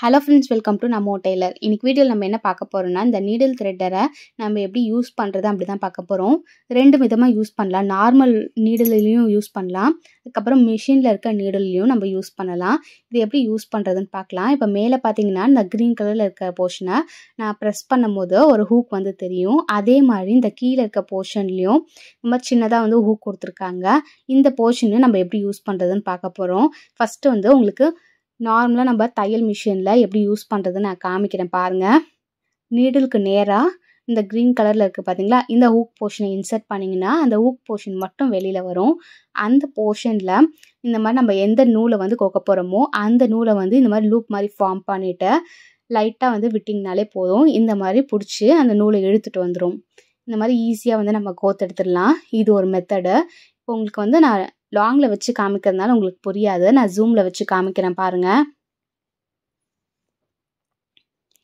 Hello friends, welcome to நம்ம Taylor. இன்னைக்கு வீடியோவில் நம்ம என்ன பார்க்க போகிறோம்னா, இந்த நீடில் த்ரெட்டரை நம்ம எப்படி யூஸ் பண்ணுறது அப்படி தான் பார்க்க போகிறோம். 2 விதமாக யூஸ் பண்ணலாம். நார்மல் நீடிலையும் யூஸ் பண்ணலாம், அதுக்கப்புறம் மிஷினில் இருக்க நீடிலையும் நம்ம யூஸ் பண்ணலாம். இது எப்படி யூஸ் பண்ணுறதுன்னு பார்க்கலாம். இப்போ மேலே பார்த்தீங்கன்னா இந்த க்ரீன் கலரில் இருக்க போர்ஷனை நான் ப்ரெஸ் பண்ணும்போது ஒரு ஹூக் வந்து தெரியும். அதே மாதிரி இந்த கீழே இருக்க போர்ஷன்லேயும் ரொம்ப சின்னதாக வந்து ஹூக் கொடுத்துருக்காங்க. இந்த போர்ஷனை நம்ம எப்படி யூஸ் பண்ணுறதுன்னு பார்க்க போகிறோம். ஃபஸ்ட்டு வந்து உங்களுக்கு நார்மலாக நம்ம தையல் மிஷினில் எப்படி யூஸ் பண்ணுறதுன்னு நான் காமிக்கிறேன் பாருங்கள். நீடிலுக்கு நேராக இந்த க்ரீன் கலரில் இருக்குது பார்த்தீங்களா, இந்த ஹூக் போர்ஷனை இன்சர்ட் பண்ணிங்கன்னா அந்த ஹூக் போர்ஷன் மட்டும் வெளியில் வரும். அந்த போர்ஷனில் இந்த மாதிரி நம்ம எந்த நூலை வந்து கோக்க போகிறோமோ அந்த நூலை வந்து இந்த மாதிரி லூப் மாதிரி ஃபார்ம் பண்ணிவிட்டு லைட்டாக வந்து விட்டிங்கனாலே போதும். இந்த மாதிரி பிடிச்சி அந்த நூலை இழுத்துட்டு வந்துடும். இந்த மாதிரி ஈஸியாக வந்து நம்ம கோத்து எடுத்துடலாம். இது ஒரு மெத்தடு. இப்போ உங்களுக்கு வந்து நான் லாங்கில் வச்சு காமிக்கிறதுனால உங்களுக்கு புரியாது, நான் ஜூமில் வச்சு காமிக்கிறேன் பாருங்கள்.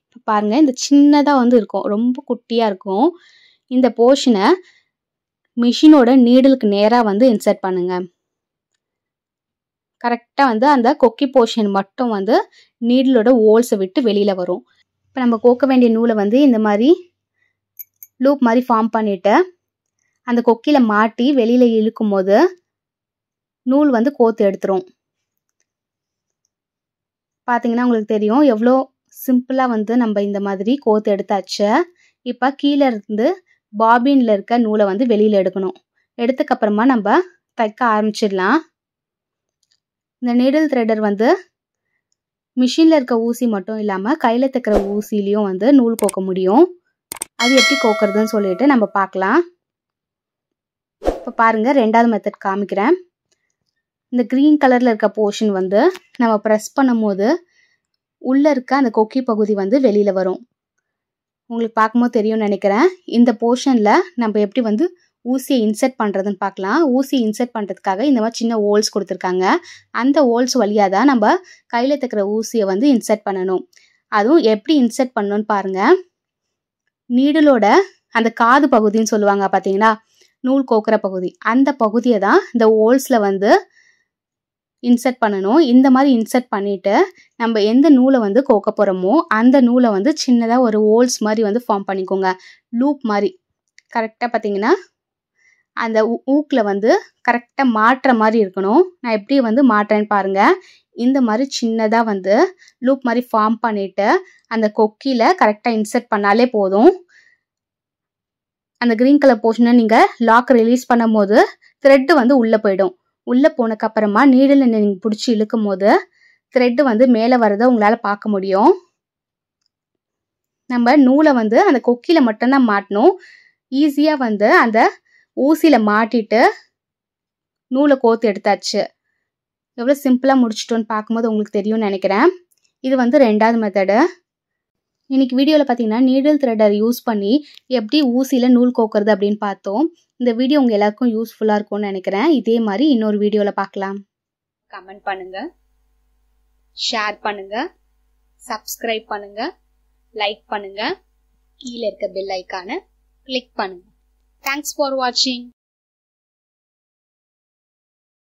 இப்போ பாருங்கள், இந்த சின்னதாக வந்து இருக்கும், ரொம்ப குட்டியாக இருக்கும். இந்த போர்ஷனை மிஷினோட நீடிலுக்கு நேராக வந்து இன்சர்ட் பண்ணுங்கள். கரெக்டாக வந்து அந்த கொக்கி போர்ஷன் மட்டும் வந்து நீடிலோட ஹோல்ஸை விட்டு வெளியில் வரும். இப்போ நம்ம கோக்க வேண்டிய நூலை வந்து இந்த மாதிரி லூப் மாதிரி ஃபார்ம் பண்ணிவிட்டு அந்த கொக்கியில் மாட்டி வெளியில் இழுக்கும் போது நூல் வந்து கோத்து எடுத்துரும். பார்த்தீங்கன்னா உங்களுக்கு தெரியும் எவ்வளோ சிம்பிளாக வந்து நம்ம இந்த மாதிரி கோத்து எடுத்தாச்சு. இப்போ கீழே இருந்து பாபினில் இருக்க நூலை வந்து வெளியில் எடுக்கணும். எடுத்துக்கப்புறமா நம்ம தைக்க ஆரம்பிச்சிடலாம். இந்த நீடில் த்ரெட்டர் வந்து மிஷினில் இருக்க ஊசி மட்டும் இல்லாமல் கையில் தைக்கிற ஊசிலையும் வந்து நூல் கோக்க முடியும். அது எப்படி கோக்கிறதுன்னு சொல்லிட்டு நம்ம பார்க்கலாம். இப்போ பாருங்கள், 2வது மெத்தட் காமிக்கிறேன். இந்த க்ரீன் கலரில் இருக்க போர்ஷன் வந்து நம்ம ப்ரெஸ் பண்ணும் போது உள்ளே இருக்க அந்த கொக்கி பகுதி வந்து வெளியில் வரும். உங்களுக்கு பார்க்கும்போது தெரியும்னு நினைக்கிறேன். இந்த போர்ஷனில் நம்ம எப்படி வந்து ஊசியை இன்சர்ட் பண்ணுறதுன்னு பார்க்கலாம். ஊசி இன்சர்ட் பண்ணுறதுக்காக இந்த மாதிரி சின்ன ஹோல்ஸ் கொடுத்துருக்காங்க. அந்த ஹோல்ஸ் வழியாக தான் நம்ம கையில் தைக்கிற ஊசியை வந்து இன்சர்ட் பண்ணணும். அதுவும் எப்படி இன்சர்ட் பண்ணணும்னு பாருங்கள். நீடிலோட அந்த காது பகுதின்னு சொல்லுவாங்க பார்த்தீங்களா, நூல் கோக்குற பகுதி, அந்த பகுதியை தான் இந்த ஹோல்ஸில் வந்து இன்சர்ட் பண்ணணும். இந்த மாதிரி இன்சர்ட் பண்ணிவிட்டு நம்ம எந்த நூலை வந்து கோக்க போகிறோமோ அந்த நூலை வந்து சின்னதாக ஒரு ஹோல்ஸ் மாதிரி வந்து ஃபார்ம் பண்ணிக்கோங்க. லூப் மாதிரி கரெக்டாக பார்த்தீங்கன்னா அந்த ஊக்கில் வந்து கரெக்டாக மாட்டுற மாதிரி இருக்கணும். நான் எப்படி வந்து மாட்டுறேன்னு பாருங்கள். இந்த மாதிரி சின்னதாக வந்து லூப் மாதிரி ஃபார்ம் பண்ணிவிட்டு அந்த கொக்கியில் கரெக்டாக இன்சர்ட் பண்ணாலே போதும். அந்த க்ரீன் கலர் போர்ஷனை நீங்கள் லாக் ரிலீஸ் பண்ணும் போது த்ரெட்டு வந்து உள்ளே போயிடும். உள்ளே போனதுக்கப்புறமா நீடில் நீங்கள் பிடிச்சி இழுக்கும் போது த்ரெட்டு வந்து மேலே வரதை உங்களால் பார்க்க முடியும். நம்ம நூலை வந்து அந்த கொக்கியில் மட்டும்தான் மாட்டணும். ஈஸியாக வந்து அந்த ஊசியில் மாட்டிட்டு நூலை கோத்து எடுத்தாச்சு. எவ்வளோ சிம்பிளாக முடிச்சிட்டோன்னு பார்க்கும்போது உங்களுக்கு தெரியும்னு நினைக்கிறேன். இது வந்து 2வது மெத்தடு. இன்னைக்கு வீடியோவில் பார்த்தீங்கன்னா நீடில் த்ரெட்டர் யூஸ் பண்ணி எப்படி ஊசியில் நூல் கோக்கிறது அப்படின்னு பார்த்தோம். இந்த வீடியோ உங்கள் எல்லாருக்கும் யூஸ்ஃபுல்லாக இருக்கும்னு நினைக்கிறேன். இதே மாதிரி இன்னொரு வீடியோவில் பார்க்கலாம். கமெண்ட் பண்ணுங்க, ஷேர் பண்ணுங்க, சப்ஸ்கிரைப் பண்ணுங்க, லைக் பண்ணுங்க, கீழே இருக்க பெல் ஐக்கானை கிளிக் பண்ணுங்க. தேங்க்ஸ் ஃபார் வாட்சிங்.